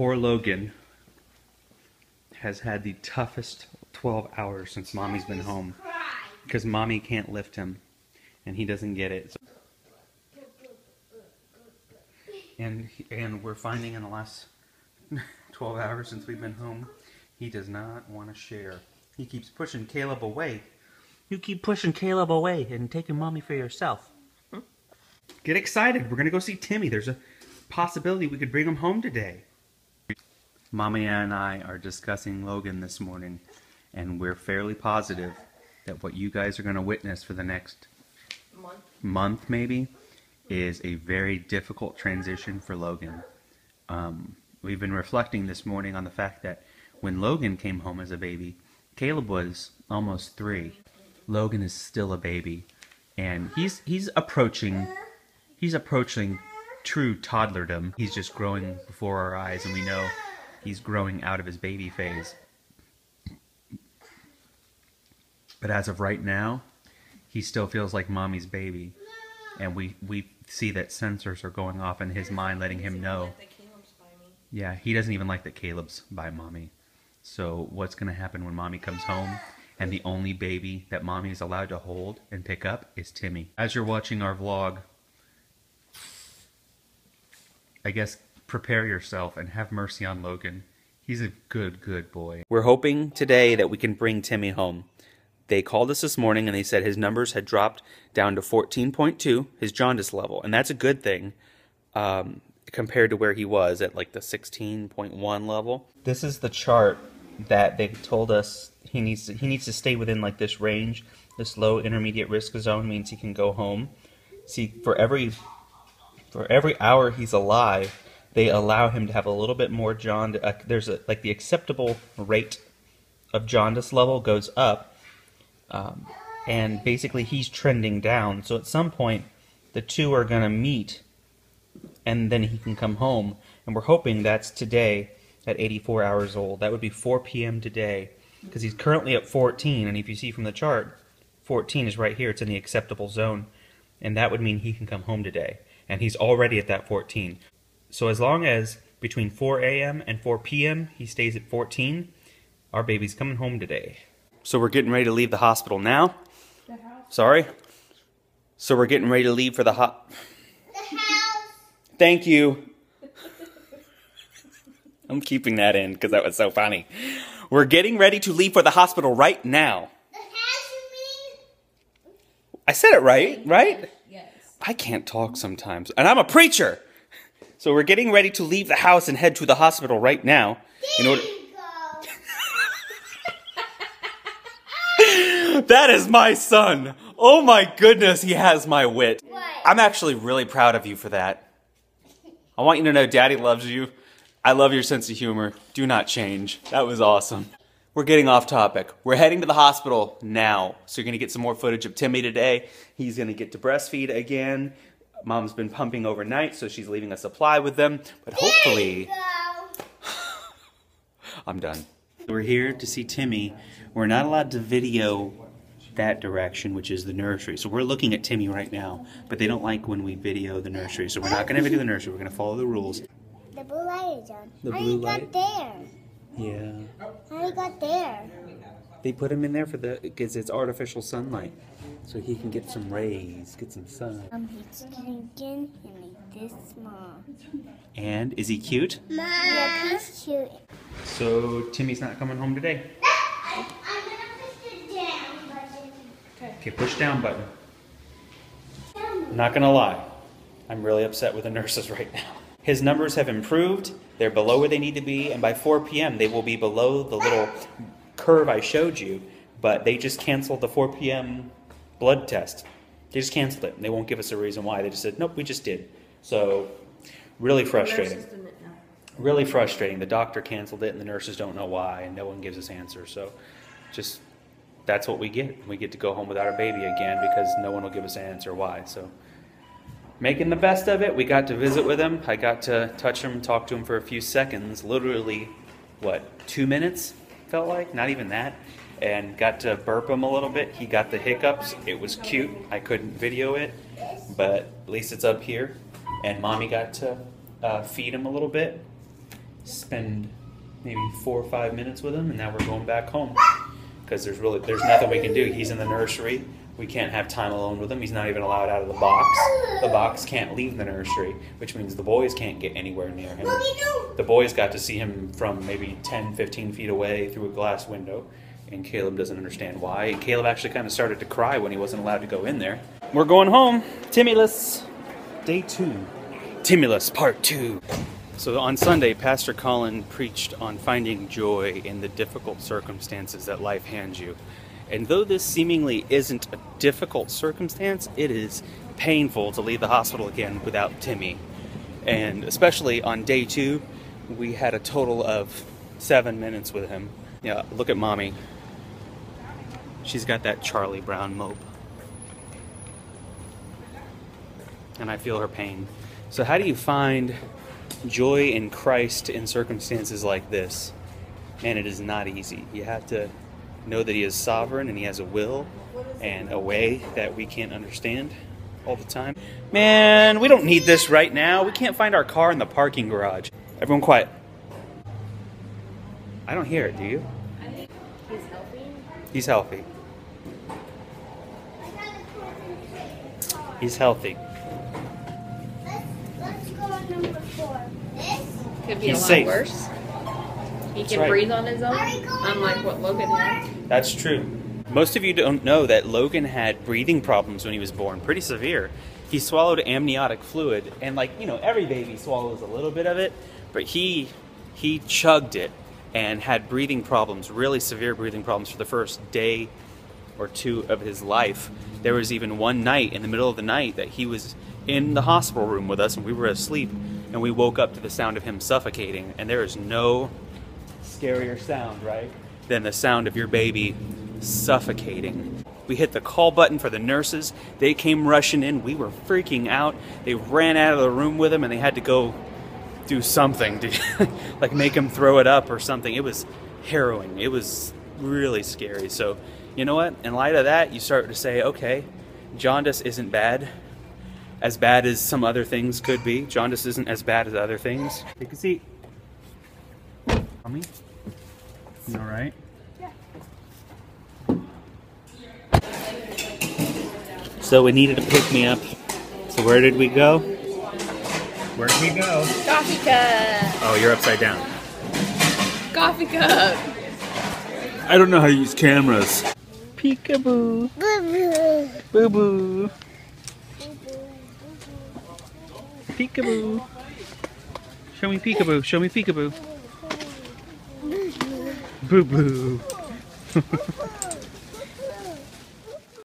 Poor Logan has had the toughest 12 hours since Mommy's been home. Because Mommy can't lift him. And he doesn't get it. And we're finding in the last 12 hours since we've been home, he does not want to share. He keeps pushing Caleb away. You keep pushing Caleb away and taking Mommy for yourself. Get excited. We're going to go see Timmy. There's a possibility we could bring him home today. Mommy and I are discussing Logan this morning, and we're fairly positive that what you guys are going to witness for the next month maybe is a very difficult transition for Logan. We've been reflecting this morning on the fact that when Logan came home as a baby, Caleb was almost 3. Logan is still a baby, and he's approaching true toddlerdom. He's just growing before our eyes, and we know he's growing out of his baby phase. But as of right now, he still feels like Mommy's baby. And we see that sensors are going off in his mind, letting him know. Yeah, he doesn't even like that Caleb's by Mommy. So what's going to happen when Mommy comes home and the only baby that Mommy is allowed to hold and pick up is Timmy? As you're watching our vlog, I guess prepare yourself and have mercy on Logan. He's a good boy. We're hoping today that we can bring Timmy home. They called us this morning and they said his numbers had dropped down to 14.2, his jaundice level. And that's a good thing compared to where he was at like the 16.1 level. This is the chart that they told us he needs to stay within like this range. This low intermediate risk zone means he can go home. See, for every hour he's alive, they allow him to have a little bit more jaundice. There's like the acceptable rate of jaundice level goes up. And basically he's trending down. So at some point, the two are going to meet, and then he can come home. And we're hoping that's today at 84 hours old. That would be 4 p.m. today, because he's currently at 14. And if you see from the chart, 14 is right here. It's in the acceptable zone. And that would mean he can come home today. And he's already at that 14. So as long as between 4 a.m. and 4 p.m. he stays at 14, our baby's coming home today. So we're getting ready to leave the hospital now. The house. Sorry. So we're getting ready to leave for the house. Thank you. I'm keeping that in because that was so funny. We're getting ready to leave for the hospital right now. The house, you mean? I said it right, right? Yes. I can't talk sometimes, and I'm a preacher. So we're getting ready to leave the house and head to the hospital right now. In order. That is my son. Oh my goodness, he has my wit. What? I'm actually really proud of you for that. I want you to know Daddy loves you. I love your sense of humor. Do not change. That was awesome. We're getting off topic. We're heading to the hospital now. So you're going to get some more footage of Timmy today. He's going to get to breastfeed again. Mom's been pumping overnight, so she's leaving a supply with them. But hopefully... I'm done. We're here to see Timmy. We're not allowed to video that direction, which is the nursery. So we're looking at Timmy right now, but they don't like when we video the nursery. So we're not going to video the nursery. We're going to follow the rules. The blue light is on. The blue light? Got there? Yeah. How you got there? They put him in there because it's artificial sunlight. So he can get some rays, get some sun. He's drinking and like this small. And is he cute? Mom. Yeah, he's cute. So Timmy's not coming home today? I'm gonna push the down button. Okay, push down button. I'm not gonna lie, I'm really upset with the nurses right now. His numbers have improved, they're below where they need to be, and by 4 p.m. they will be below the little curve I showed you, but they just canceled the 4 p.m. blood test. They just canceled it, and they won't give us a reason why. They just said, nope, we just did. So, really frustrating. Really frustrating. The doctor canceled it, and the nurses don't know why, and no one gives us answers. So, just, that's what we get. We get to go home without our baby again because no one will give us an answer why. So, making the best of it. We got to visit with him. I got to touch him, talk to him for a few seconds. Literally, what, 2 minutes? Felt like? Not even that. And got to burp him a little bit. He got the hiccups. It was cute. I couldn't video it, but at least it's up here. And Mommy got to feed him a little bit. spend maybe 4 or 5 minutes with him, and now we're going back home because there's nothing we can do. He's in the nursery. We can't have time alone with him. He's not even allowed out of the box. The box can't leave the nursery, which means the boys can't get anywhere near him. The boys got to see him from maybe 10, 15 feet away through a glass window, and Caleb doesn't understand why. And Caleb actually kind of started to cry when he wasn't allowed to go in there. We're going home. Timmyless. Day 2. Timmyless Part 2. So on Sunday, Pastor Colin preached on finding joy in the difficult circumstances that life hands you. And though this seemingly isn't a difficult circumstance, it is painful to leave the hospital again without Timmy. And especially on day 2, we had a total of 7 minutes with him. Yeah, look at mommy. She's got that Charlie Brown mope. And I feel her pain. So how do you find joy in Christ in circumstances like this? Man, it is not easy. You have to know that he is sovereign and he has a will and a way that we can't understand all the time. Man, we don't need this right now. We can't find our car in the parking garage. Everyone quiet. I don't hear it, do you? He's healthy. He's healthy. He's healthy. Let's go on number 4. This? Could be He's a lot safe. worse. He That's can right. breathe on his own, unlike what Logan had. That's true. Most of you don't know that Logan had breathing problems when he was born, pretty severe. He swallowed amniotic fluid, and every baby swallows a little bit of it, but he chugged it and had breathing problems, really severe breathing problems for the first day or 2 of his life. There was even one night in the middle of the night that he was in the hospital room with us and we were asleep, and we woke up to the sound of him suffocating, and there is no scarier sound, right, than the sound of your baby suffocating. We hit the call button for the nurses. They came rushing in. We were freaking out. They ran out of the room with him and they had to go do something to like make him throw it up or something. It was harrowing. It was really scary. So you know what? In light of that, you start to say, okay, jaundice isn't bad. As bad as some other things could be. Jaundice isn't as bad as other things. Take a seat. Mommy? You all right? Yeah. So we needed to pick me up. So where did we go? Where did we go? Coffee cup! Oh, you're upside down. Coffee cup! I don't know how to use cameras. Peekaboo. Boo-boo. Boo-boo. Peekaboo. Show me peekaboo. Show me peekaboo. Boo-boo.